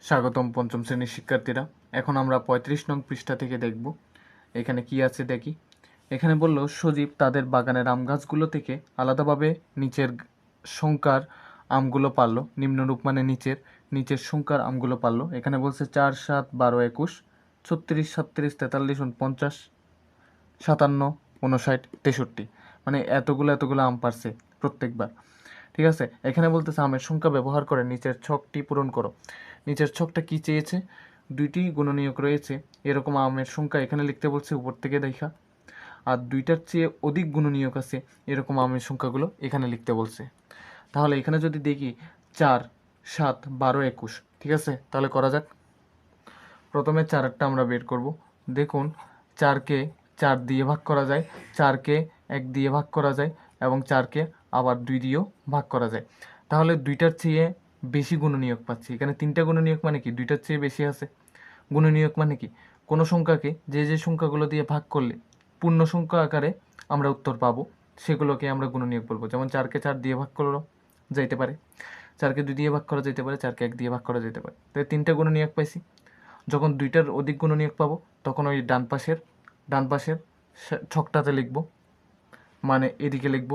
স্বাগতম পঞ্চম শ্রেণীর শিক্ষার্থীরা। এখন আমরা ৩৫ নং পৃষ্ঠা থেকে দেখব এখানে কি আছে দেখি। এখানে বলল সজীব তাদের বাগানের আম গাছগুলো থেকে আলাদাভাবে নিচের সংখ্যার আমগুলো পারলো। নিম্নরূপ মানে নিচের সংখ্যার আমগুলো পারলো। এখানে বলছে ৪, ৭, ১২, ২১, ৩৬, ৩৭, ৪৩, ৪৯, ৫৭, ৫৯, ৬৩, মানে এতগুলো আম পারছে প্রত্যেকবার। ঠিক আছে, এখানে বলতেছে আমের সংখ্যা ব্যবহার করে নিচের ছকটি পূরণ করো। নিচের ছকটা কি চেয়েছে? দুইটি গুণনীয়ক রয়েছে এরকম আমের সংখ্যা এখানে লিখতে বলছে উপর থেকে দেখা, আর দুইটার চেয়ে অধিক গুণনীয়ক আছে এরকম আমের সংখ্যাগুলো এখানে লিখতে বলছে। তাহলে এখানে যদি দেখি ৪, ৭, ১২, ২১, ঠিক আছে, তাহলে করা যাক। প্রথমে ৪টা আমরা বের করব। দেখুন ৪কে ৪ দিয়ে ভাগ করা যায়, ৪কে ১ দিয়ে ভাগ করা যায় এবং 4কে আবার 2 দিয়েও ভাগ করা যায়। তাহলে দুইটার চেয়ে বেশি গুণনীয়ক পাচ্ছি। এখানে 3টা গুণনীয়ক মানে কি দুইটার চেয়ে বেশি আছে। গুণনীয়ক মানে কি কোনো সংখ্যাকে যে সংখ্যাগুলো দিয়ে ভাগ করলে পূর্ণ সংখ্যা আকারে আমরা উত্তর পাবো সেগুলোকে আমরা গুণনীয়ক বলবো। যেমন 4কে 4 দিয়ে ভাগ করলো যাইতে পারে, 4কে 2 দিয়ে ভাগ করা যেতে পারে, 4কে 1 দিয়ে ভাগ করা যেতে পারে। তাই 3টা গুণনীয়ক পাইছি। যখন দুইটার অধিক গুণনীয়ক পাবো তখন ওই ডান পাশের ছকটাতে লিখব, মানে এদিকে লিখব।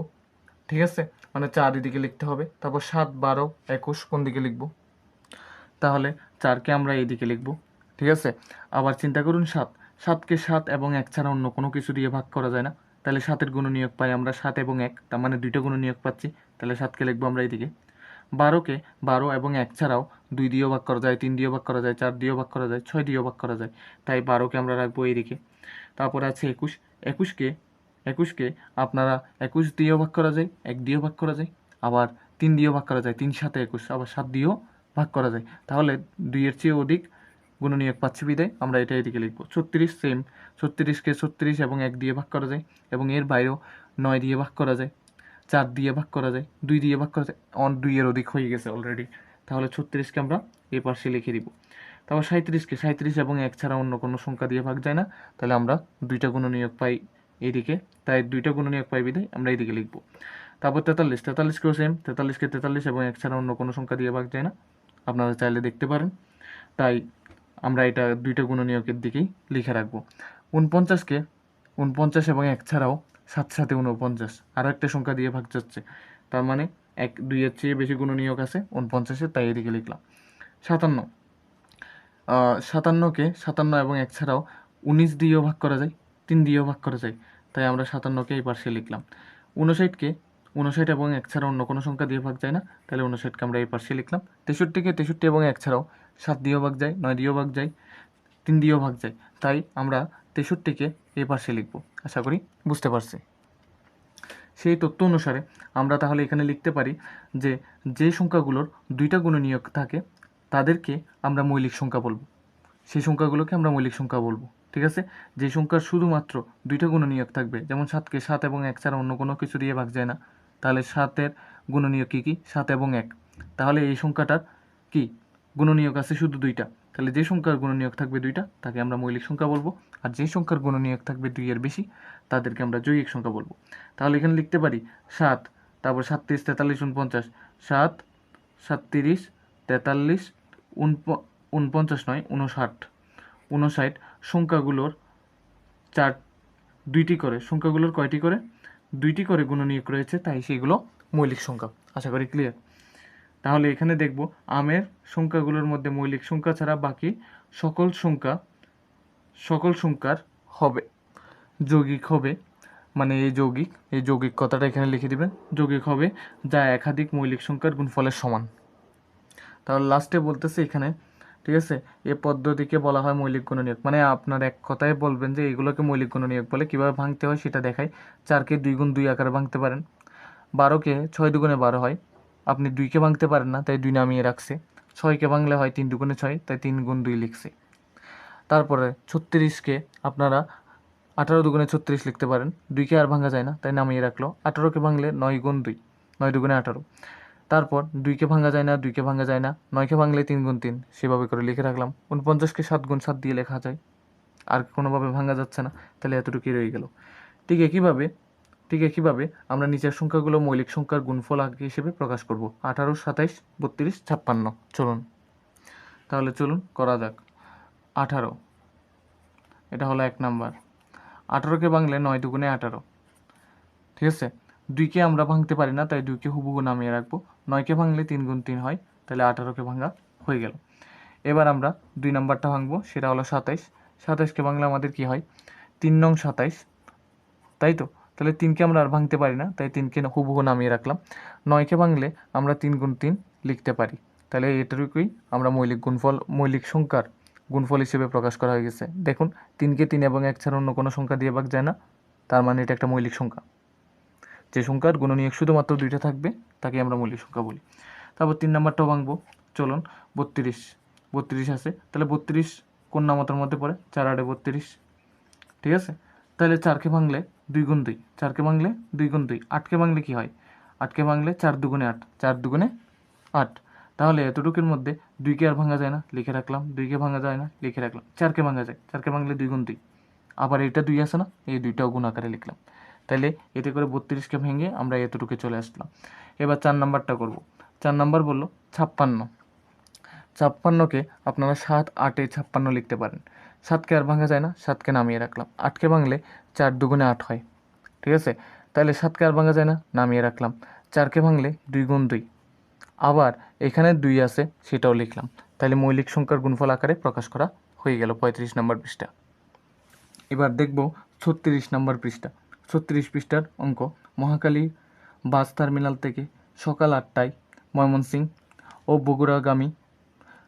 ঠিক আছে, মানে 4 এদিকে লিখতে হবে। তারপর 7, 12, 21 কোন দিকে লিখব? তাহলে 4কে আমরা এইদিকে লিখব। ঠিক আছে, আবার চিন্তা করুন 7কে 7 এবং 1 ছাড়া অন্য কোনো কিছু দিয়ে ভাগ করা যায় না। তাহলে 7-এর গুণনীয়ক পাই আমরা 7 এবং 1, তার মানে দুইটা গুণনীয়ক পাচ্ছি। তাহলে 7কে লিখবো আমরা এইদিকে। 12কে 12 এবং 1 ছাড়াও 2 দিয়েও ভাগ করা যায়, 3 দিয়েও ভাগ করা যায়, 4 দিয়েও ভাগ করা যায়, 6 দিয়েও ভাগ করা যায়। তাই 12কে আমরা রাখবো এইদিকে। তারপরে আছে 21কে আপনারা 21 দিয়েও ভাগ করা যায়, 1 দিয়েও ভাগ করা যায়, আবার 3 দিয়েও ভাগ করা যায়, 3 7 21, আবার 7 দিয়েও ভাগ করা যায়। তাহলে 2-এর চেয়ে অধিক গুণনীয়ক পাচ্ছি বিদায় আমরা এটা এদিকে লিখব। 36 সেম, 36কে 36 এবং 1 দিয়ে ভাগ করা যায় এবং এর বাইরেও 9 দিয়ে ভাগ করা যায়, 4 দিয়ে ভাগ করা যায়, 2 দিয়ে ভাগ করা যায়, 2-এর অধিক হয়ে গেছে অলরেডি। তাহলে 36কে আমরা এই পাশে লিখে দিব। তারপর 37 এবং 1 ছাড়া অন্য কোনো সংখ্যা দিয়ে ভাগ যায় না, তাহলে আমরা দুইটা গুণনীয়ক পাই এইদিকে, তাই দুইটা গুণনীয়ক পাই বিদায় আমরা এইদিকে লিখব। তারপর 43কেও সেম, 43কে 43 এবং 1 ছাড়া অন্য কোনো সংখ্যা দিয়ে ভাগ যায় না, আপনারা চাইলে দেখতে পারেন। তাই আমরা এটা দুইটা গুণনীয়কের দিকেই লিখে রাখবো। 49 এবং 1 ছাড়াও 7 7 49 আরও একটা সংখ্যা দিয়ে ভাগ যাচ্ছে, তার মানে 2-এর চেয়ে বেশি গুণনীয়ক আছে 49-এর, তাই এদিকে লিখলাম। 57কে 57 এবং 1 ছাড়াও 19 দিয়েও ভাগ করা যায়, 3 দিয়েও ভাগ করা যায়, তাই আমরা 57কে এই পাশে লিখলাম। 59কে 59 এবং 1 ছাড়া অন্য কোনো সংখ্যা দিয়ে ভাগ যায় না, তাহলে 59কে আমরা এই পাশে লিখলাম। 63কে 63 এবং 1 ছাড়াও 7 দিয়েও ভাগ যায়, 9 দিয়েও ভাগ যায়, 3 দিয়েও ভাগ যায়, তাই আমরা 63কে এই পাশে লিখব। আশা করি বুঝতে পারছি। সেই তথ্য অনুসারে আমরা তাহলে এখানে লিখতে পারি যে সংখ্যাগুলোর দুইটা গুণনীয়ক থাকে তাদেরকে আমরা মৌলিক সংখ্যা বলবো। সেই সংখ্যাগুলোকে আমরা মৌলিক সংখ্যা বলবো। ঠিক আছে, যে সংখ্যার শুধুমাত্র দুইটা গুণনীয়ক থাকবে, যেমন 7কে 7 এবং 1 ছাড়া অন্য কোনো কিছু দিয়ে ভাগ যায় না, তাহলে 7-এর গুণনীয়ক কী 7 এবং 1। তাহলে এই সংখ্যাটার কি গুণনীয়ক আছে শুধু দুইটা, তাহলে যে সংখ্যার গুণনীয়ক থাকবে দুইটা তাকে আমরা মৌলিক সংখ্যা বলবো, আর যে সংখ্যার গুণনীয়ক থাকবে 2-এর বেশি তাদেরকে আমরা যৌগিক সংখ্যা বলবো। তাহলে এখানে লিখতে পারি 7, তারপর 37, 43, 49, 7, 37, 43, 49 নয় 59 সংখ্যাগুলোর সংখ্যাগুলোর কয়টি করে 2টি করে গুণনীয়ক রয়েছে, তাই সেগুলো মৌলিক সংখ্যা। আশা করি ক্লিয়ার। তাহলে এখানে দেখব আমের সংখ্যাগুলোর মধ্যে মৌলিক সংখ্যা ছাড়া বাকি সকল সংখ্যার হবে যৌগিক হবে, মানে এই যৌগিক কথাটা এখানে লিখে দিবেন। যৌগিক হবে যা একাধিক মৌলিক সংখ্যার গুণফলের সমান। তাহলে লাস্টে বলতেছে এখানে, ঠিক আছে, এই পদ্ধতিকে বলা হয় মৌলিক গুণনীয়ক। মানে আপনার এক কথায় বলবেন যে এগুলোকে মৌলিক গুণনীয়ক বলে। কীভাবে ভাঙতে হয় সেটা দেখাই। 4কে 2 গুণ 2 আকারে ভাঙতে পারেন, 12কে 6 দুগুণে 12 হয়, আপনি 2কে ভাঙতে পারেন না তাই 2 নামিয়ে রাখছে। 6কে ভাঙলে হয় 3 দুগুণে 6, তাই 3 গুণ 2 লিখছে। তারপরে 36কে আপনারা 18 দুগুণে 36 লিখতে পারেন, 2কে আর ভাঙা যায় না তাই নামিয়ে রাখলো। 18কে ভাঙলে 9 গুণ 2, 9 দুগুণে 18। তারপর 2কে ভাঙা যায় না, 9কে ভাঙলে 3 গুণ 3, সেভাবে করে লিখে রাখলাম। 49কে 7 গুণ 7 দিয়ে লেখা যায়, আর কোনোভাবে ভাঙা যাচ্ছে না, তাহলে এতটুকুই রয়ে গেল। ঠিক একইভাবে আমরা নিচের সংখ্যাগুলো মৌলিক সংখ্যার গুণফল হিসেবে প্রকাশ করব। 18, 27, 32, 56। চলুন তাহলে চলুন করা যাক। 18, এটা হলো 1 নাম্বার। 18কে ভাঙলে 9 দুগুণে 18, ঠিক আছে। 2কে আমরা ভাঙতে পারি না, তাই 2কে হুবহু নামিয়ে রাখবো। 9কে ভাঙলে 3 গুণ 3 হয়, তাহলে 18কে ভাঙা হয়ে গেল। এবার আমরা 2 নাম্বারটা ভাঙবো, সেটা হলো 27। 27কে ভাঙলে আমাদের কি হয়? 3 নং 27, তাই তো। তাহলে 3কে আমরা আর ভাঙতে পারি না, তাই 3কে হুবহু নামিয়ে রাখলাম। 9কে ভাঙলে আমরা 3 গুণ 3 লিখতে পারি, তাহলে এটুকুই আমরা মৌলিক সংখ্যার গুণফল হিসেবে প্রকাশ করা হয়ে গেছে। দেখুন, 3কে 3 এবং 1 ছাড়া অন্য কোনো সংখ্যা দিয়ে ভাগ যায় না, তার মানে এটা একটা মৌলিক সংখ্যা। যে সংখ্যার গুণনীয়ক শুধুমাত্র 2টা থাকবে তাকে আমরা মৌলিক সংখ্যা বলি। তারপর 3 নাম্বারটাও ভাঙবো, চলুন। 32 আছে, তাহলে 32 কোন নামতার মধ্যে পড়ে? 4 8 32, ঠিক আছে। তাহলে 4কে ভাঙলে 2 গুণ 2, 4কে ভাঙলে 2 গুণ 2, 8কে ভাঙলে কি হয়? 8কে ভাঙলে 4 দুগুণে 8, 4 দুগুণে 8। তাহলে এতটুকুর মধ্যে 2কে আর ভাঙা যায় না, লিখে রাখলাম। 2কে ভাঙা যায় না, লিখে রাখলাম। 4কে ভাঙা যায়, 4কে ভাঙলে 2 গুণ 2, আবার এটা 2 আছে না, এই 2টাও গুণ আকারে লিখলাম। তাহলে এতে করে 32কে ভেঙে আমরা এতটুকু চলে আসলাম। এবার 4 নাম্বারটা করব। 4 নাম্বার বললো 56। 56কে আপনারা 7 8-এ 56 লিখতে পারেন। 7কে আর ভাঙা যায় না, 7কে নামিয়ে রাখলাম। 8কে ভাঙলে 4 দুগুণে 8 হয়, ঠিক আছে। তাহলে 7কে আর ভাঙা যায় না, নামিয়ে রাখলাম। 4কে ভাঙলে 2 গুণ 2, আবার এখানে 2 আছে, সেটাও লিখলাম। তাহলে মৌলিক সংখ্যার গুণফল আকারে প্রকাশ করা হয়ে গেল 35 নম্বর পৃষ্ঠা। এবার দেখব 36 নম্বর পৃষ্ঠা। 36 পৃষ্ঠার অঙ্ক। মহাখালী বাস টার্মিনাল থেকে সকাল 8টায় ময়মনসিংহ ও বগুড়াগামী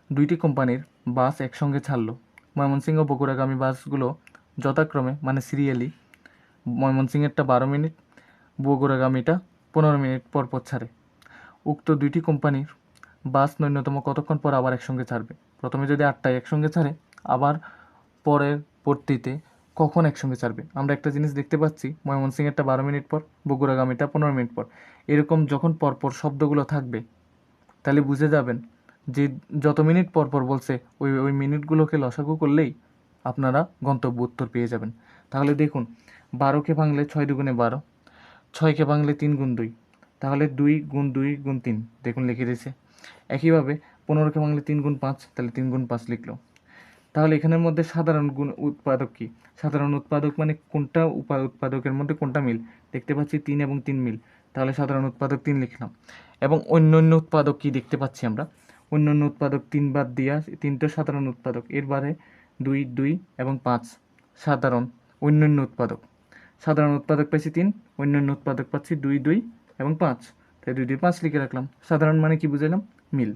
2টি কোম্পানির বাস একসঙ্গে ছাড়লো। ময়মনসিংহ ও বগুড়াগামী বাসগুলো যথাক্রমে, মানে সিরিয়ালি, ময়মনসিংহেরটা 12 মিনিট, বগুড়াগামীটা 15 মিনিট পর পর ছাড়ে। উক্ত 2টি কোম্পানির বাস ন্যূনতম কতক্ষণ পর আবার একসঙ্গে ছাড়বে? প্রথমে যদি 8টায় একসঙ্গে ছাড়ে, আবার পরবর্তীতে কখন একসঙ্গে ছাড়বে? আমরা একটা জিনিস দেখতে পাচ্ছি, ময়মনসিংহেরটা 12 মিনিট পর, বগুড়াগামীটা 15 মিনিট পর। এরকম যখন পরপর শব্দগুলো থাকবে, তাহলে বুঝে যাবেন যে যত মিনিট পর পর বলছে ওই ওই মিনিটগুলোকে লসাগু করলেই আপনারা গন্তব্য উত্তর পেয়ে যাবেন। তাহলে দেখুন, 12কে ভাঙলে 6 দুগুণে 12, 6কে ভাঙলে 3 গুণ 2, তাহলে 2 গুণ 2 গুণ 3, দেখুন লিখে দিয়েছে। একইভাবে 15কে ভাঙলে 3 গুণ 5, তাহলে 3 গুণ 5 লিখলো। তাহলে এখানের মধ্যে সাধারণ গুণ উৎপাদক কি? সাধারণ উৎপাদক মানে কোনটা উৎপাদকের মধ্যে কোনটা মিল? দেখতে পাচ্ছি 3 এবং 3 মিল, তাহলে সাধারণ উৎপাদক 3 লিখলাম। এবং অন্যান্য উৎপাদক কি দেখতে পাচ্ছি আমরা? অন্যান্য উৎপাদক 3 বাদ দিয়া 3টা সাধারণ উৎপাদক, এর বারে 2 2 এবং 5 সাধারণ অন্যান্য উৎপাদক। সাধারণ উৎপাদক পাইছি 3, অন্যান্য উৎপাদক পাচ্ছি 2 2 এবং 5, তাই 2 2 5 লিখে রাখলাম। সাধারণ মানে কি বুঝাইলাম? মিল।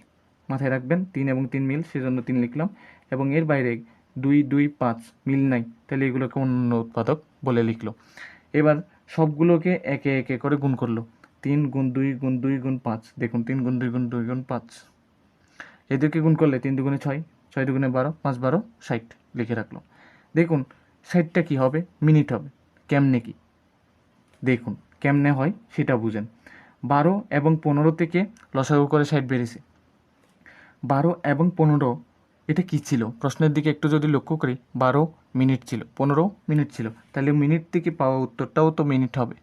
মাথায় রাখবেন 3 এবং 3 মিল, সেজন্য 3 লিখলাম। এবং এর বাইরে 2 2 5 মিল নাই, তাহলে এগুলোকে অন্য উৎপাদক বলে লিখলো। এবার সবগুলোকে একে একে করে গুণ করলো। 3 গুণ 2 গুণ 2 গুণ 5, দেখুন 3 গুণ 2 গুণ 2 গুণ 5, এদেরকে গুণ করলে 3 দুগুণে 6, 6 দুগুণে 12, 5 12 60 লিখে রাখলো। দেখুন 60টা কী হবে? মিনিট হবে। কেমনে কি? দেখুন কেমনে হয় সেটা বুঝেন। 12 এবং 15 থেকে লসাগু করে 60 বেরিয়েছে। 12 এবং 15 এটা কি ছিল? প্রশ্নের দিকে একটু যদি লক্ষ্য করি, 12 মিনিট ছিল, 15 মিনিট ছিল, তাহলে মিনিট থেকে পাওয়া উত্তরটাও তো মিনিট হবে,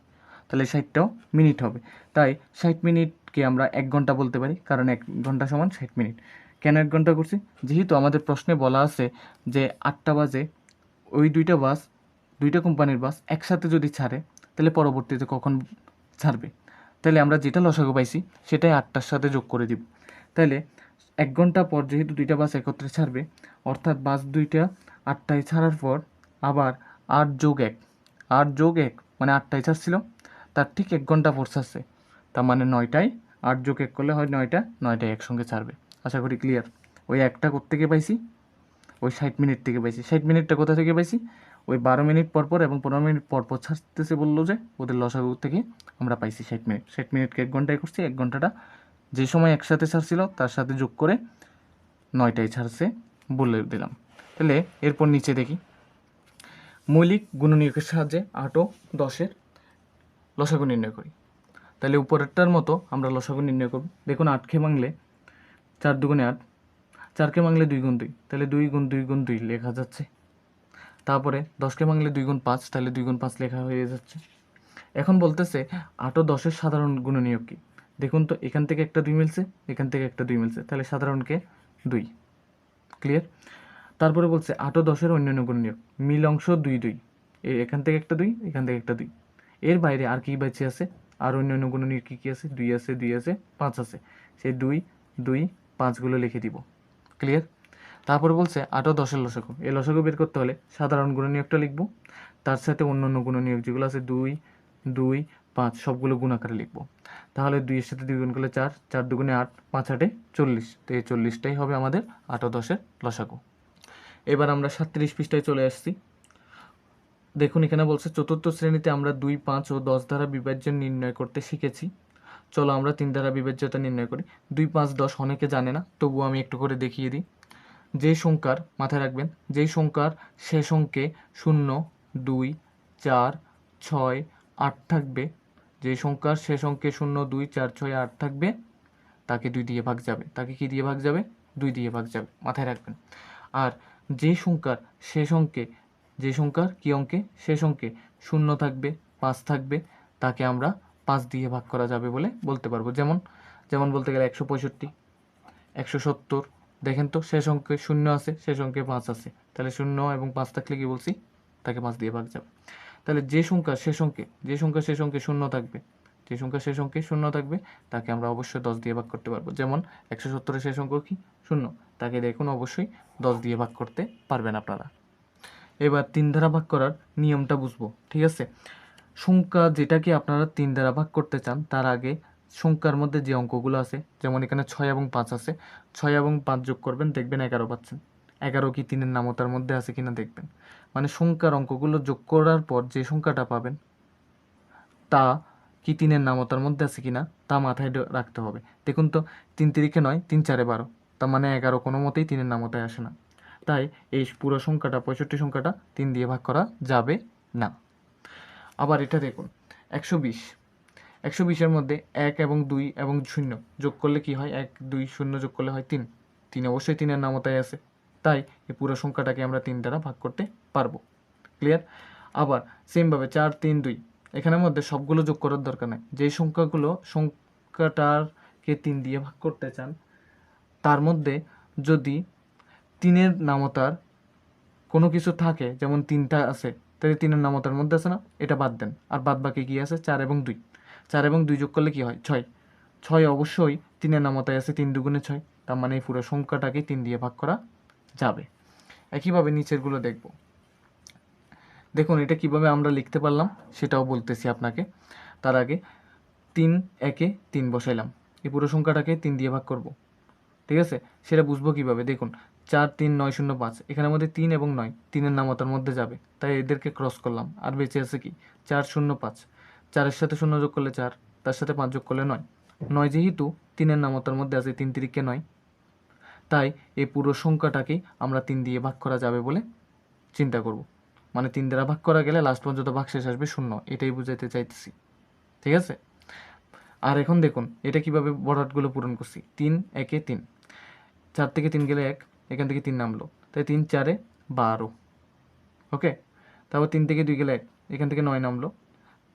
তাহলে 60টাও মিনিট হবে। তাই 60 মিনিটকে আমরা 1 ঘন্টা বলতে পারি, কারণ 1 ঘন্টা সমান 60 মিনিট। কেন 1 ঘন্টা করছি? যেহেতু আমাদের প্রশ্নে বলা আছে যে 8টা বাজে ওই 2টা কোম্পানির বাস একসাথে যদি ছাড়ে, তাহলে পরবর্তীতে কখন ছাড়বে? তাহলে আমরা যেটা লসাগু পাইছি সেটাই 8টার সাথে যোগ করে দিব। তাহলে 1 ঘন্টা পর যেহেতু 2টা বাস একত্রে ছাড়বে, অর্থাৎ বাস 2টা 8টায় ছাড়ার পর আবার 8 যোগ 1, 8 যোগ 1 মানে 8টায় ছাড়ছিল, তার ঠিক 1 ঘন্টা পর ছাড়ছে, তার মানে 9টায় 8 যোগ 1 করলে হয় 9টা, 9টায় একসঙ্গে ছাড়বে। আশা করি ক্লিয়ার। ওই একটা কোত্থেকে পাইছি? ওই 60 মিনিট থেকে পাইছি। 60 মিনিটটা কোথা থেকে পাইছি? ওই 12 মিনিট পর পর এবং 15 মিনিট পর পর ছাড়তেছে বললো যে, ওদের লসাগু থেকে আমরা পাইছি 60 মিনিট। 60 মিনিটকে 1 ঘন্টায় করছি, 1 ঘন্টাটা যে সময় একসাথে ছাড়ছিল তার সাথে যোগ করে 9টায় ছাড়ছে বলে দিলাম। তাহলে এরপর নিচে দেখি, মৌলিক গুণনীয়কের সাহায্যে 8 ও 10-এর লসাগু নির্ণয় করি। তাহলে উপরেরটার মতো আমরা লসাগু নির্ণয় করব। দেখুন 8কে ভাঙলে 4 দুগুণে 8, 4কে ভাঙলে 2 গুণ 2, তাহলে 2 গুণ 2 গুণ 2 লেখা যাচ্ছে। তারপরে 10কে ভাঙলে 2 গুণ 5, তাহলে 2 গুণ 5 লেখা হয়ে যাচ্ছে। এখন বলতেছে 8 ও 10-এর সাধারণ গুণনীয়ক কি? দেখুন তো, এখান থেকে একটা 2 মিলছে, এখান থেকে একটা 2 মিলছে, তাহলে সাধারণকে 2, ক্লিয়ার? তারপরে বলছে 8 ও 10-এর অন্যান্য গুণ নিয়োগ। মিল অংশ 2 2, এখান থেকে একটা 2, এখান থেকে একটা 2। এর বাইরে আর কি বেঁচে আছে? আর অন্যান্য গুণনীয়ক কী কী আছে? 2 আছে, 2 আছে, 5 আছে। সেই 2 2 5 গুলো লিখে দিব। ক্লিয়ার? তারপরে বলছে 8 ও 10-এর লসাগু। এই লসাগু বের করতে হলে সাধারণ গুণনীয়কটা লিখব, তার সাথে অন্যান্য গুণনীয়ক যেগুলো আছে 2 2 5 সবগুলো গুণ আকারে লিখব। তাহলে 2 এর সাথে 2 গুণ করলে 4, 4 দুগুণে 8, 5 8 40। তো এই 40টাই হবে আমাদের 8 ও 10-এর লসাগু। এবার আমরা 37 পৃষ্ঠায় চলে আসছি। দেখুন এখানে বলছে চতুর্থ শ্রেণীতে আমরা 2 5 ও 10 দ্বারা বিভাজ্য নির্ণয় করতে শিখেছি। চলো আমরা 3 দ্বারা বিভাজ্যতা নির্ণয় করি। 2 5 10 অনেকে জানে না, তবুও আমি একটু করে দেখিয়ে দিই। যেই সংখ্যার, মাথায় রাখবেন, যেই সংখ্যার শেষ অঙ্কে 0 2 4 6 8 থাকবে, যেই সংখ্যার শেষ অঙ্কে 0 2 4 6 8 থাকবে, তাকে 2 দিয়ে ভাগ যাবে। তাকে কি দিয়ে ভাগ যাবে? 2 দিয়ে ভাগ যাবে, মাথায় রাখবেন। আর যেই সংখ্যার শেষ অঙ্কে, যে সংখ্যার কি অঙ্কে? শেষ অঙ্কে 0 থাকবে, 5 থাকবে, তাকে আমরা 5 দিয়ে ভাগ করা যাবে বলে বলতে পারবো। যেমন যেমন বলতে গেলে 165, 170। দেখেন তো শেষ অঙ্কে 0 আছে, শেষ অঙ্কে 5 আছে, তাহলে 0 এবং 5 থাকলে কি বলছি? তাকে 5 দিয়ে ভাগ যাবে। তাহলে যে সংখ্যা শেষ অঙ্কে, যে সংখ্যা শেষ অঙ্কে 0 থাকবে, যে সংখ্যা শেষ অঙ্কে 0 থাকবে, তাকে আমরা অবশ্যই 10 দিয়ে ভাগ করতে পারবো। যেমন 170-এর শেষ অঙ্ক কি? 0, তাকে দেখুন অবশ্যই 10 দিয়ে ভাগ করতে পারবেন আপনারা। এবার 3 দ্বারা ভাগ করার নিয়মটা বুঝবো, ঠিক আছে? সংখ্যা যেটাকে আপনারা 3 দ্বারা ভাগ করতে চান, তার আগে সংখ্যার মধ্যে যে অঙ্কগুলো আছে, যেমন এখানে 6 এবং 5 আছে, 6 এবং 5 যোগ করবেন, দেখবেন 11 পাচ্ছেন। 11 কি 3-এর নামতার মধ্যে আছে কিনা দেখবেন। মানে সংখ্যার অঙ্কগুলো যোগ করার পর যে সংখ্যাটা পাবেন, তা কি 3-এর নামতার মধ্যে আছে কিনা তা মাথায় রাখতে হবে। দেখুন তো 3 তিরিকে 9, 3 4-এ 12, তার মানে 11 কোনো মতেই 3-এর নামতায় আসে না। তাই এই পুরো সংখ্যাটা, 65 সংখ্যাটা 3 দিয়ে ভাগ করা যাবে না। আবার এটা দেখুন 120, 120-এর মধ্যে 1 এবং 2 এবং 0 যোগ করলে কি হয়? 1 2 0 যোগ করলে হয় 3। 3 অবশ্যই 3-এর নামতায় আছে, তাই এই পুরো সংখ্যাটাকে আমরা 3 দ্বারা ভাগ করতে পারবো। ক্লিয়ার? আবার সেমভাবে 4 3 2, এখানের মধ্যে সবগুলো যোগ করার দরকার নেই। যেই সংখ্যাটাকে 3 দিয়ে ভাগ করতে চান, তার মধ্যে যদি 3-এর নামতার কোনো কিছু থাকে, যেমন 3টা আছে, তাহলে 3-এর নামতার মধ্যে আছে না, এটা বাদ দেন। আর বাদ বাকি কি আছে? 4 এবং 2। 4 এবং 2 যোগ করলে কি হয়? 6। 6 অবশ্যই 3-এর নামতায় আছে, 3 দুগুণে 6, তার মানে এই পুরো সংখ্যাটাকে 3 দিয়ে ভাগ করা যাবে। একইভাবে নিচেরগুলো দেখব। দেখুন এটা কিভাবে আমরা লিখতে পারলাম সেটাও বলতেছি আপনাকে। তার আগে 3 একে 3 বসাইলাম, এই পুরো সংখ্যাটাকে 3 দিয়ে ভাগ করব, ঠিক আছে? সেটা বুঝবো কিভাবে? দেখুন 4 3 9 0 5, এখানের মধ্যে 3 এবং 9 3-এর নামতার মধ্যে যাবে, তাই এদেরকে ক্রস করলাম। আর বেঁচে আছে কি? 4 0 5, 4-এর সাথে 0 যোগ করলে 4, তার সাথে 5 যোগ করলে 9। 9 যেহেতু 3-এর নামতার মধ্যে আছে, 3 তিরিকে 9, তাই এই পুরো সংখ্যাটাকেই আমরা 3 দিয়ে ভাগ করা যাবে বলে চিন্তা করব। মানে 3 দ্বারা ভাগ করা গেলে লাস্ট পর্যন্ত ভাগশেষ আসবে 0, এটাই বুঝাইতে চাইতেছি, ঠিক আছে? আর এখন দেখুন এটা কিভাবে বড়হাটগুলো পূরণ করছি। 3 একে 3, 4 থেকে 3 গেলে 1, এখান থেকে 3 নামলো, তাই 3 4-এ 12। ওকে, তারপর 3 থেকে 2 গেলে 1, এখান থেকে 9 নামলো,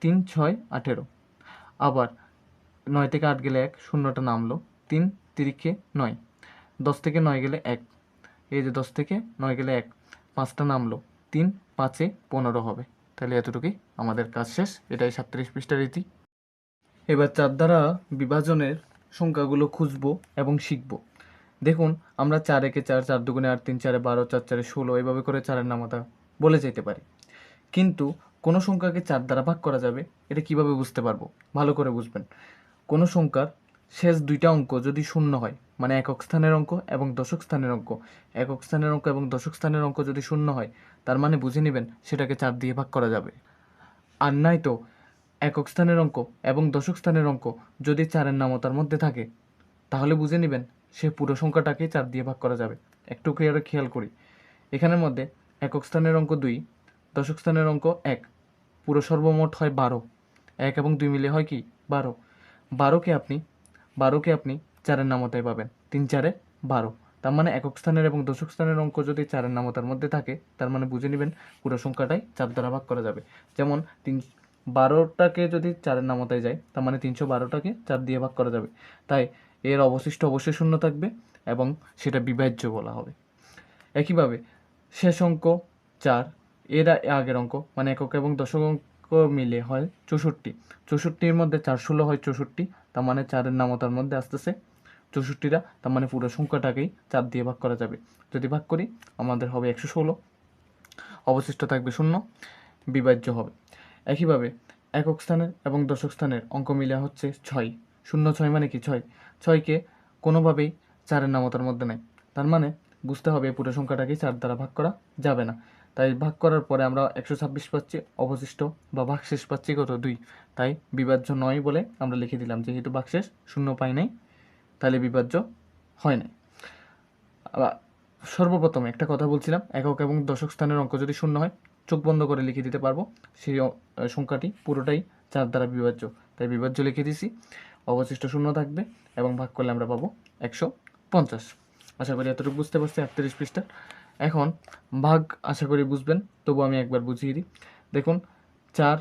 3 6 18। আবার 9 থেকে 8 গেলে 1, শূন্যটা নামলো, 3 তিরিকে 9। 10 থেকে 9 গেলে 1, এই যে 10 থেকে 9 গেলে 1, 5টা নামলো, 3 5-এ 15 হবে। তাহলে এতটুকুই আমাদের কাজ শেষ। এটাই 37 পৃষ্ঠার রীতি। এবার 4 দ্বারা বিভাজনের সংখ্যাগুলো খুঁজবো এবং শিখব। দেখুন আমরা 4 একে 4, 4 দুগুণে 8, 3 4-এ 12, 4 4-এ 16, এভাবে করে 4-এর নামতা বলে যেতে পারি। কিন্তু কোনো সংখ্যাকে 4 দ্বারা ভাগ করা যাবে, এটা কিভাবে বুঝতে পারবো? ভালো করে বুঝবেন। কোনো সংখ্যার শেষ 2টা অঙ্ক যদি শূন্য হয়, মানে একক স্থানের অঙ্ক এবং দশক স্থানের অঙ্ক, একক স্থানের অঙ্ক এবং দশক স্থানের অঙ্ক যদি শূন্য হয়, তার মানে বুঝে নেবেন সেটাকে 4 দিয়ে ভাগ করা যাবে। আর নাই তো একক স্থানের অঙ্ক এবং দশক স্থানের অঙ্ক যদি 4-এর নামতার মধ্যে থাকে, তাহলে বুঝে নেবেন সে পুরো সংখ্যাটাকে 4 দিয়ে ভাগ করা যাবে। একটু খেয়াল করি, এখানের মধ্যে একক স্থানের অঙ্ক 2, দশক স্থানের অঙ্ক 1, পুরো সর্বমোট হয় 12। 1 এবং 2 মিলে হয় কি? 12। 12কে আপনি 4-এর নামতায় পাবেন, 3 4-এ 12। তার মানে একক স্থানের এবং দশক স্থানের অঙ্ক যদি 4-এর নামতার মধ্যে থাকে, তার মানে বুঝে নেবেন পুরো সংখ্যাটাই 4 দ্বারা ভাগ করা যাবে। যেমন 12টাকে যদি 4-এর নামতায় যায়, তার মানে 312টাকে 4 দিয়ে ভাগ করা যাবে। তাই এর অবশিষ্ট অবশ্যই শূন্য থাকবে এবং সেটা বিভাজ্য বলা হবে। একইভাবে শেষ অঙ্ক 4, এর আগের অঙ্ক মানে একক এবং দশক অঙ্ক মিলে হয় 64। 64-র মধ্যে 4 16 হয় 64, তার মানে 4-এর নামতার মধ্যে আসতেছে 64টা, তার মানে পুরো সংখ্যাটাকেই 4 দিয়ে ভাগ করা যাবে। যদি ভাগ করি আমাদের হবে 116, অবশিষ্ট থাকবে 0, বিভাজ্য হবে। একইভাবে একক স্থানের এবং দশক স্থানের অঙ্ক মিলে হচ্ছে 6, 0 6 মানে কি 6, 6কে কোনোভাবেই 4-এর নামতার মধ্যে নেই, তার মানে বুঝতে হবে পুরো সংখ্যাটাকে 4 দ্বারা ভাগ করা যাবে না। তাই ভাগ করার পরে আমরা 126 পাচ্ছি, অবশিষ্ট বা ভাগশেষ পাচ্ছি কত 2, তাই বিভাজ্য নয় বলে আমরা লিখে দিলাম। যেহেতু ভাগশেষ 0 পাই নাই তাহলে বিভাজ্য হয় নাই। আবার সর্বপ্রথমে একটা কথা বলছিলাম, একক এবং দশক স্থানের অঙ্ক যদি 0 হয় চোখ বন্ধ করে লিখে দিতে পারবো, সেই সংখ্যাটি পুরোটাই 4 দ্বারা বিভাজ্য, তাই বিভাজ্য লিখে দিছি। অবশিষ্ট 0 থাকবে এবং ভাগ করলে আমরা পাবো 150। আশা করি এতটুকু বুঝতে পারছি 38 পৃষ্ঠা। এখন ভাগ আশা করি বুঝবেন, তবু আমি একবার বুঝিয়ে দিই। দেখুন 4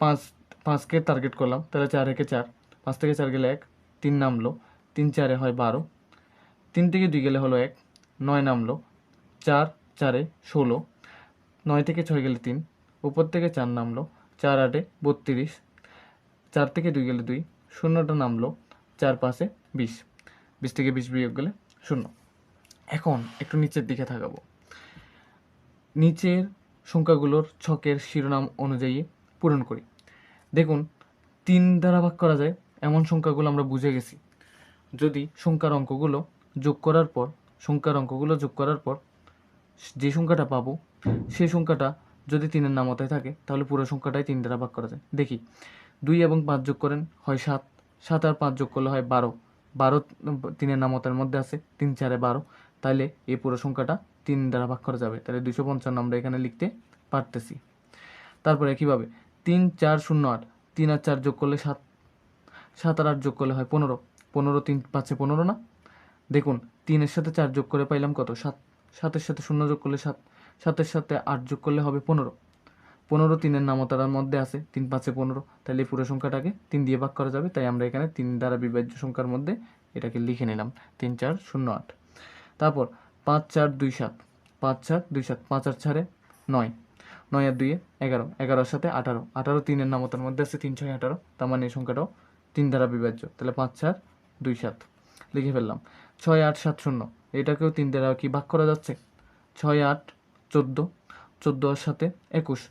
5, 5কে টার্গেট করলাম, তাহলে 4 একে 4, 5 থেকে 4 গেলে 1, 3 নামলো, 3 4-এ হয় 12, 3 থেকে 2 গেলে হলো 1, 9 নামলো, 4 4-এ 16, 9 থেকে 6 গেলে 3, উপর থেকে 4 নামলো, 4 8-এ 32, 4 থেকে 2 গেলে 2, 0টা নামলো, 4 5-এ 20, 20 থেকে 20 বিয়োগ গেলে 0। এখন একটু নিচের দিকে তাকাবো, নিচের সংখ্যাগুলোর ছকের শিরোনাম অনুযায়ী পূরণ করি। দেখুন 3 দ্বারা ভাগ করা যায় এমন সংখ্যাগুলো আমরা বুঝে গেছি। যদি সংখ্যার অঙ্কগুলো যোগ করার পর যে সংখ্যাটা পাবো সেই সংখ্যাটা যদি 3-এর নামতায় থাকে তাহলে পুরো সংখ্যাটাই 3 দ্বারা ভাগ করা যায়। দেখি 2 এবং 5 যোগ করেন হয় 7, 7 আর 5 যোগ করলে হয় 12, 12 3-এর নামতার মধ্যে আছে, 3 4-এ 12, তাহলে এই পুরো সংখ্যাটা 3 দ্বারা ভাগ করা যাবে, তাহলে 255 আমরা এখানে লিখতে পারতেছি। তারপরে কীভাবে 3 4 0 8, 3 আর 4 যোগ করলে 7, 7 আর 8 যোগ করলে হয় 15, 15 3 5-এ 15 না। দেখুন 3-এর সাথে 4 যোগ করে পাইলাম কত 7, 7-এর সাথে 0 যোগ করলে 7, 7-এর সাথে 8 যোগ করলে হবে 15, 15 3-এর নামতার মধ্যে আছে, 3 5-এ 15, তাহলে এই পুরো সংখ্যাটাকে 3 দিয়ে ভাগ করা যাবে, তাই আমরা এখানে 3 দ্বারা বিভাজ্য সংখ্যার মধ্যে এটাকে লিখে নিলাম 3 4 0 8। তারপর 5 4 2 7, 5 4 2 7, 5 আর 4-এ 9, 9 আর 2-এ 11, 11-এর সাথে 18, 18 3-এর নামতার মধ্যে আছে, 3 6 18, তার মানে এই সংখ্যাটাও 3 দ্বারা বিভাজ্য, তাহলে 5 4 2 7 লিখে ফেললাম। 6 8 7 0, এটাকেও 3 দ্বারা কি ভাগ করা যাচ্ছে, 6 8 14, 14 আর সাথে 21,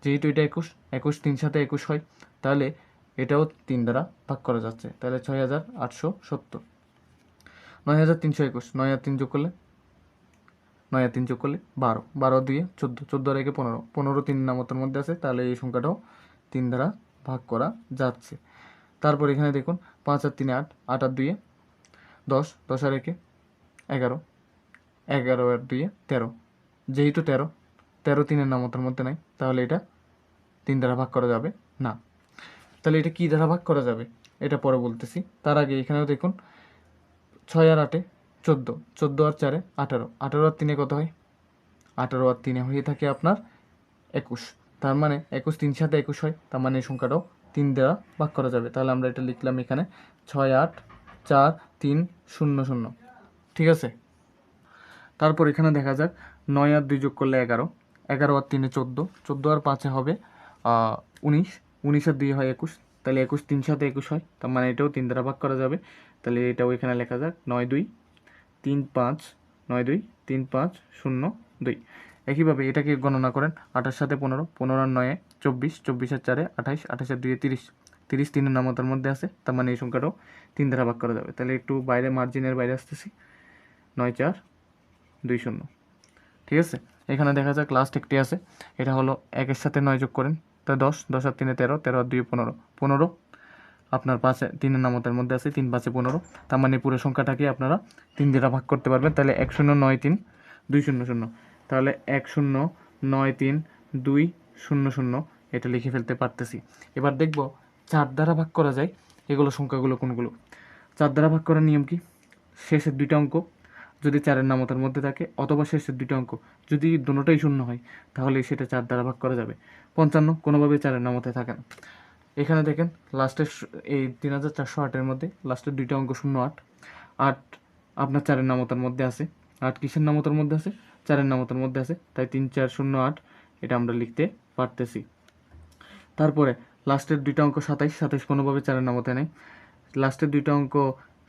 যেহেতু এটা 21, 21 3 সাথে 21 হয়, তাহলে এটাও 3 দ্বারা ভাগ করা যাচ্ছে, তাহলে 6870। 9321, 9 আর 3 যোগ করলে 9 আর 3 যোগ করলে 12, 12 2-এ 14, 14 আর 1-এ 15, 15 3 নামতার মধ্যে আছে, তাহলে এই সংখ্যাটাও 3 দ্বারা ভাগ করা যাচ্ছে। তারপর এখানে দেখুন 5 আর 3-এ 8, 8 আর 2-এ 10, 10 আর 1-এ 11, 11 আর 2-এ 13, যেহেতু 13 3-এর নামতার মধ্যে নাই, তাহলে এটা 3 দ্বারা ভাগ করা যাবে না। তাহলে এটা কি দ্বারা ভাগ করা যাবে এটা পরে বলতেছি, তার আগে এখানেও দেখুন 6 আর 8-এ 14, 14 আর 4-এ 18, 18 আর 3-এ কত হয়, 18 আর 3-এ হয়ে থাকে আপনার 21, তার মানে 21 3 সাথে 21 হয়, তার মানে এই সংখ্যাটাও 3 দ্বারা ভাগ করা যাবে, তাহলে আমরা এটা লিখলাম এখানে 6 8 4 3 0 0, ঠিক আছে। তারপর এখানে দেখা যাক 9 আর 2 যোগ করলে 11, 11 আর 3-এ 14, 14 আর 5-এ হবে 19, 19 আর 2 হয় 21, তাহলে 21 3 সাথে 21 হয়, তার মানে এটাও 3 দ্বারা ভাগ করা যাবে, তাহলে এটাও এখানে লেখা যাক 9 2 3 5, 9 2 3 5 0 2। একইভাবে এটাকে গণনা করেন 8-এর সাথে 15, 15 আর 9-এ 24, 24 আর 4-এ 28, 28 আর 2-এ 30, 30 3-এর নামতার মধ্যে আছে, তার মানে এই সংখ্যাটাও 3 দ্বারা ভাগ করা যাবে, তাহলে একটু বাইরে মার্জিনের বাইরে আসতেছি 9 4 2 0, ঠিক আছে। এখানে দেখা যাক লাস্ট একটি আছে, এটা হলো 1-এর সাথে 9 যোগ করেন, তা 10, 10 আর 3-এ 13, 13 আর 2-এ 15, 15 আপনার 5-এ 3-এর নামতার মধ্যে আছে, 3 5-এ 15, তার মানে পুরো সংখ্যাটাকে আপনারা 3 দ্বারা ভাগ করতে পারবেন, তাহলে 1 0 9 3 2 0 0, তাহলে 1 0 9 3 2 0 0 এটা লিখে ফেলতে পারতেছি। এবার দেখব 4 দ্বারা ভাগ করা যায় এগুলো সংখ্যাগুলো কোনগুলো। 4 দ্বারা ভাগ করার নিয়ম কি, শেষের 2টা অঙ্ক যদি 4-এর নামতার মধ্যে থাকে অথবা শেষের 2টা অঙ্ক যদি দুটোটাই শূন্য হয় তাহলে সেটা 4 দ্বারা ভাগ করা যাবে। 55 কোনোভাবেই 4-এর নামতায় থাকে না। এখানে দেখেন লাস্টের এই 3408-এর মধ্যে লাস্টের 2টা অঙ্ক 0 8, 8 আপনার 4-এর নামতার মধ্যে আছে, 8 কিসের নামতার মধ্যে আছে? 4-এর নামতার মধ্যে আছে, তাই 3 4 0 8 এটা আমরা লিখতে পারতেছি। তারপরে লাস্টের দুইটা অঙ্ক 27, 27 কোনোভাবে 4-এর নামতা নেই। লাস্টের দুইটা অঙ্ক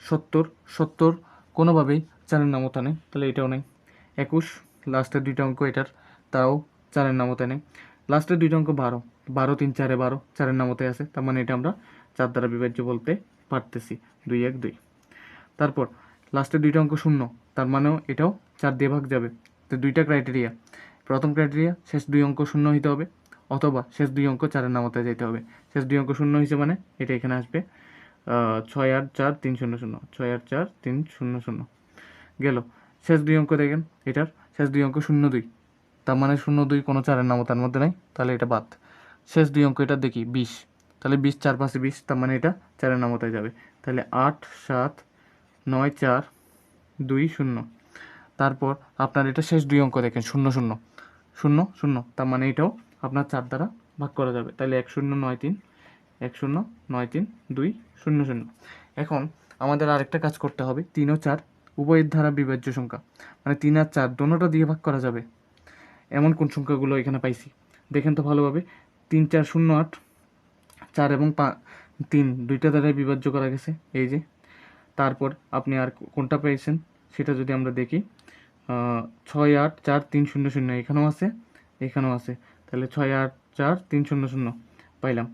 70, 70 কোনোভাবেই 4-এর নামতা নেই, তাহলে এটাও নেই। 21 লাস্টের দুইটা অঙ্ক এটার, তাও 4-এর নামতা নেই। লাস্টের দুইটা অঙ্ক 12, 12 3 4-এ 12 4-এর নামতায় আছে, তার মানে এটা আমরা 4 দ্বারা বিভাজ্য বলতে পারতেছি, 2 1 2। তারপর লাস্টের দুইটা অঙ্ক 0, তার মানেও এটাও 4 দিয়ে ভাগ যাবে। তো দুইটা ক্রাইটেরিয়া, প্রথম ক্রাইটেরিয়া শেষ দুই অঙ্ক 0 হইতে হবে, অথবা শেষ দুই অঙ্ক 4-এর নামতায় যেতে হবে। শেষ দুই অঙ্ক 0 হয়েছে মানে এটা এখানে আসবে 6 8 4 3 0 0, 6 8 4 3 0 0 গেল। শেষ দুই অঙ্ক দেখেন, এটার শেষ দুই অঙ্ক 0 2, তার মানে 0 2 কোনো 4-এর নামতার মধ্যে নাই, তাহলে এটা বাদ। শেষ দুই অঙ্ক এটা দেখি 20, তাহলে 20 4 5 20, তার মানে এটা 4-এর নামতায় যাবে, তাহলে 8 7 9 4 2 0। তারপর আপনার এটা শেষ দুই অঙ্ক দেখেন 0 0 0 0, তার মানে এটাও আপনার 4 দ্বারা ভাগ করা যাবে, তাহলে 1 0 9 3 1 0 9 3 2 0 0। এখন আমাদের আরেকটা কাজ করতে হবে, 3 ও 4 উভয়ের দ্বারা বিভাজ্য সংখ্যা, মানে 3 আর 4 দোনোটা দিয়ে ভাগ করা যাবে এমন কোন সংখ্যাগুলো এখানে পাইছি দেখেন তো ভালোভাবে। 3 4 0 8, 4 এবং 3 দুইটা দ্বারাই বিভাজ্য করা গেছে, এই যে। তারপর আপনি আর কোনটা পেয়েছেন সেটা যদি আমরা দেখি, 6 8 4 3 0 0 এখানেও আছে, এখানেও আছে, তাহলে 6 8 4 3 0 0 পাইলাম।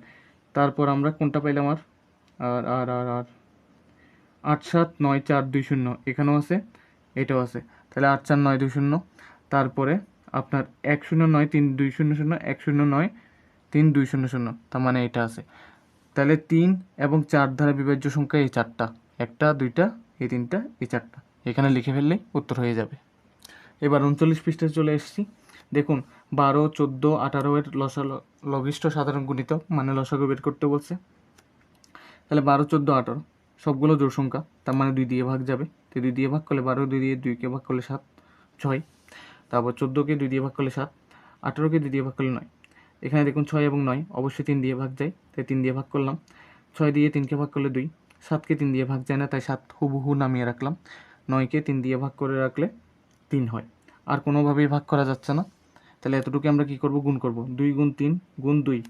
তারপর আমরা কোনটা পাইলাম আর আর আর আর আর 8 7 9 4 2 0 এখানেও আছে, এটাও আছে, তাহলে 8 4 9 2 0। তারপরে আপনার 1 0 9 3 2 0 0 1 0 9 3 2 0 0, তার মানে এটা আছে। তাহলে 3 এবং 4 দ্বারা বিভাজ্য সংখ্যা এই 4টা, 1টা 2টা এই 3টা এই 4টা, এখানে লিখে ফেললেই উত্তর হয়ে যাবে। এবার 39 পৃষ্ঠায় চলে এসেছি। দেখুন 12 14 18 এর লঘিষ্ঠ সাধারণ গুণিতক মানে লসাগু বের করতে বলছে। তাহলে 12 14 18 সবগুলো জোড় সংখ্যা, তার মানে 2 দিয়ে ভাগ যাবে, তো 2 দিয়ে ভাগ করলে 12, 2 দিয়ে 2কে ভাগ করলে 7 6, তারপর 14কে 2 দিয়ে ভাগ করলে 7, 18কে 2 দিয়ে ভাগ করলে 9। এখানে দেখুন 6 এবং 9 অবশ্যই 3 দিয়ে ভাগ যায়, তাই 3 দিয়ে ভাগ করলাম। 6 দিয়ে 3কে ভাগ করলে 2, 7কে 3 দিয়ে ভাগ যায় না, তাই 7 হুবহু নামিয়ে রাখলাম। 9কে 3 দিয়ে ভাগ করে রাখলে 3 হয়, আর কোনোভাবেই ভাগ করা যাচ্ছে না, তাহলে এতটুকু আমরা কি করব, গুণ করব। 2 গুণ 3 গুণ 2,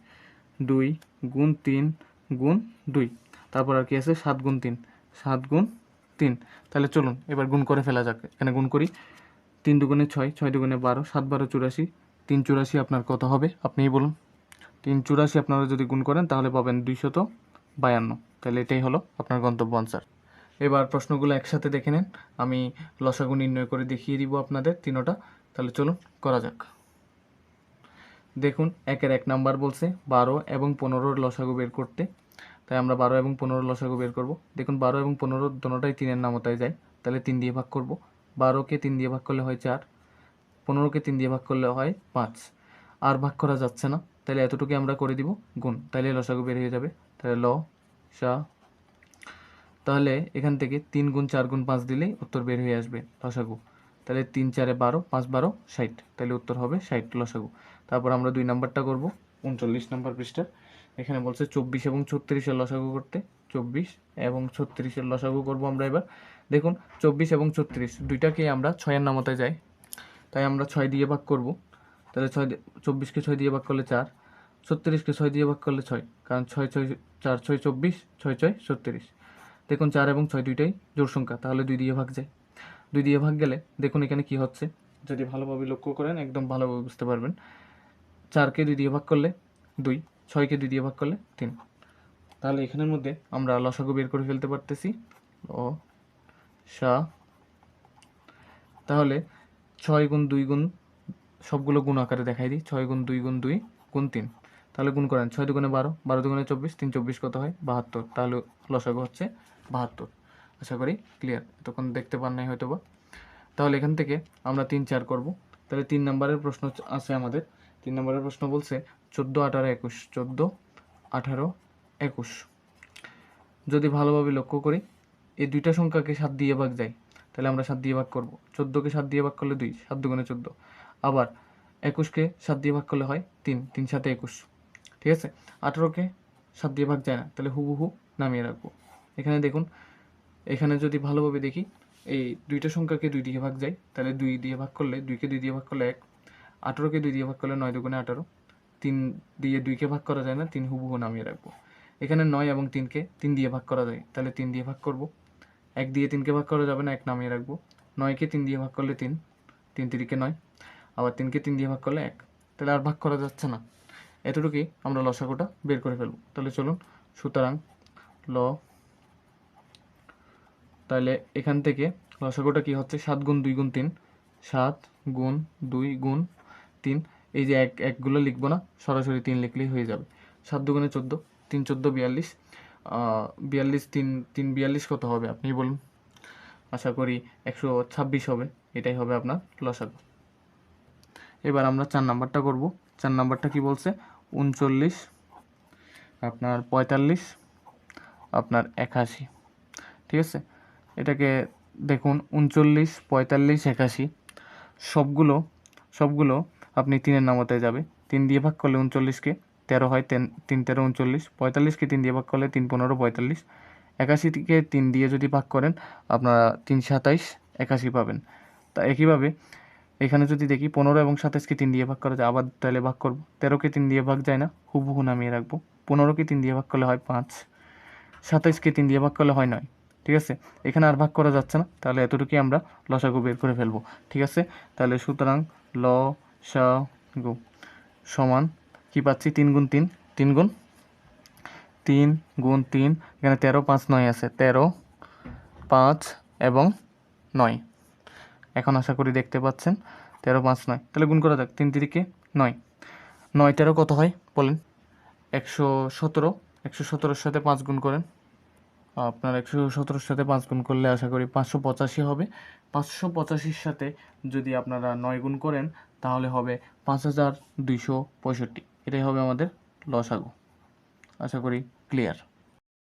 2 গুণ 3 গুণ 2, তারপর আর কি আছে 7 গুণ 3, 7 গুণ 3। তাহলে চলুন এবার গুণ করে ফেলা যাক, এখানে গুণ করি। 3 দুগুণে 6, 6 দুগুণে 12, 7 12 84, 3 84 আপনার কত হবে আপনিই বলুন। 3 84 আপনারা যদি গুণ করেন তাহলে পাবেন 252, তাহলে এটাই হলো আপনার গন্তব্য আনসার। এবার প্রশ্নগুলো একসাথে দেখে নেন, আমি লসাগু নির্ণয় করে দেখিয়ে দিব আপনাদের তিনোটা, তাহলে চলুন করা যাক। দেখুন 1-এর 1 নাম্বার বলছে 12 এবং 15-র লসাগু বের করতে, তাই আমরা 12 এবং 15-র লসাগু বের করব। দেখুন 12 এবং 15 দোনোটাই 3-এর নামতায় যায়, তাহলে 3 দিয়ে ভাগ করব। 12কে 3 দিয়ে ভাগ করলে হয় 4, 15কে 3 দিয়ে ভাগ করলে হয় 5, আর ভাগ করা যাচ্ছে না, তাহলে এতটুকু আমরা করে দিব গুণ, তাহলে লসাগু বের হয়ে যাবে, তাহলে সা। তাহলে এখান থেকে 3 গুণ 4 গুণ 5 দিলেই উত্তর বের হয়ে আসবে লসাগু, তাহলে 3 4 12, 5 12 60, তাহলে উত্তর হবে 60 লসাগু। তারপর আমরা 2 নাম্বারটা করব 39 নাম্বার পৃষ্ঠার, এখানে বলছে 24 এবং 36-এর লসাগু করতে। 24 এবং 36-এর লসাগু করব আমরা এবার। দেখুন 24 এবং 36 দুইটাকে আমরা 6-এর নামতায় যাই, তাই আমরা 6 দিয়ে ভাগ করব, তাহলে 24কে 6 দিয়ে ভাগ করলে 4, 36কে 6 দিয়ে ভাগ করলে 6, কারণ 6 6 4 6 24, 6 6 36। দেখুন 4 এবং 6 দুইটাই জোড় সংখ্যা, তাহলে 2 দিয়ে ভাগ যায়। 2 দিয়ে ভাগ গেলে দেখুন এখানে কি হচ্ছে, যদি ভালোভাবে লক্ষ্য করেন একদম ভালোভাবে বুঝতে পারবেন। 4কে 2 দিয়ে ভাগ করলে 2, 6কে 2 দিয়ে ভাগ করলে 3, তাহলে এখানের মধ্যে আমরা লসাগু বের করে ফেলতে পারতেছি তাহলে 6 গুণ 2 গুণ সবগুলো গুণ আকারে দেখাই দিই, 6 গুণ 2 গুণ 2 গুণ 3, তাহলে গুণ করেন 6 দুগুণে 12, 12 দুগুণে 24, 3 24 কত হয় 72, তাহলে লসাগু হচ্ছে 72। আশা করি ক্লিয়ার, এতক্ষণ দেখতে পান নাই হয়তো বা। তাহলে এখান থেকে আমরা 3 4 করব, তাহলে 3 নম্বরের প্রশ্ন আছে আমাদের। 3 নম্বরের প্রশ্ন বলছে 14 18 21, 14 18 21। যদি ভালোভাবে লক্ষ্য করি এই দুইটা সংখ্যাকে 7 দিয়ে ভাগ যায়, তাহলে আমরা 7 দিয়ে ভাগ করব। 14কে 7 দিয়ে ভাগ করলে 2, 7 দুগুণে 14, আবার 21কে 7 দিয়ে ভাগ করলে হয় 3, 3 7 21, ঠিক আছে। 18কে 7 দিয়ে ভাগ যায় না, তাহলে হুবহু নামিয়ে রাখবো। এখানে দেখুন, এখানে যদি ভালোভাবে দেখি এই দুইটা সংখ্যাকে 2 দিয়ে ভাগ যায়, তাহলে 2 দিয়ে ভাগ করলে 2কে 2 দিয়ে ভাগ করলে 1, 18কে 2 দিয়ে ভাগ করলে 9 দুগুণে 18, 3 দিয়ে 2কে ভাগ করা যায় না, 3 হুবহু নামিয়ে রাখবো। এখানে 9 এবং 3কে 3 দিয়ে ভাগ করা যায়, তাহলে 3 দিয়ে ভাগ করব। 1 দিয়ে 3কে ভাগ করা যাবে না, 1 নামিয়ে রাখবো। 9কে 3 দিয়ে ভাগ করলে 3, 3 তিরিকে 9, আবার 3কে 3 দিয়ে ভাগ করলে 1, তাহলে আর ভাগ করা যাচ্ছে না। এতটুকুই আমরা লসাগুটা বের করে ফেলবো। তাহলে চলুন, সুতরাং তাহলে এখান থেকে লসাগুটা কি হচ্ছে, 7 গুণ 2 গুণ 3, 7 গুণ 2 গুণ 3, এই যে একগুলো লিখবো না, সরাসরি 3 লিখলেই হয়ে যাবে। 7 দুগুণে 14, 3 14 42, 42 3 3 42 কত হবে আপনি বলুন? আশা করি 126 হবে। এটাই হবে আপনার লসাগু। এবার আমরা 4 নাম্বারটা করব। 4 নাম্বারটা কি বলছে, 39, আপনার 45, আপনার 81। ঠিক আছে, এটাকে দেখুন 39 45 81 সবগুলো আপনি 3-এর নামতে যাবে। 3 দিয়ে ভাগ করলে 39কে 13 হয়, 3 13 39, 45কে 3 দিয়ে ভাগ করলে 3 15 45, 81কে 3 দিয়ে যদি ভাগ করেন আপনারা 3 27 81 পাবেন। তা একইভাবে এখানে যদি দেখি 15 এবং 27কে 3 দিয়ে ভাগ করা যায়, আবার তাহলে ভাগ করব। 13কে 3 দিয়ে ভাগ যায় না, হুবহু নামিয়ে রাখবো। 15কে 3 দিয়ে ভাগ করলে হয় 5, 27কে 3 দিয়ে ভাগ করলে হয় 9। ঠিক আছে, এখানে আর ভাগ করা যাচ্ছে না, তাহলে এতটুকুই আমরা লসাগু বের করে ফেলবো। ঠিক আছে, তাহলে সুতরাং লসাগু সমান কি পাচ্ছি, 3 গুণ 3, 3 গুণ 3, এখানে 13 5 9 আছে, 13 5 এবং 9। এখন আশা করি দেখতে পাচ্ছেন 13 5 9, তাহলে গুণ করা যাক। 3 তিরিকে 9, 9 13 কত হয় বলেন? 117। 117-এর সাথে 5 গুণ করেন, আপনার 117-এর সাথে 5 গুণ করলে আশা করি 585 হবে। 585-র সাথে যদি আপনারা 9 গুণ করেন তাহলে হবে 5265। এটাই হবে আমাদের লসাগু। আশা করি ক্লিয়ার।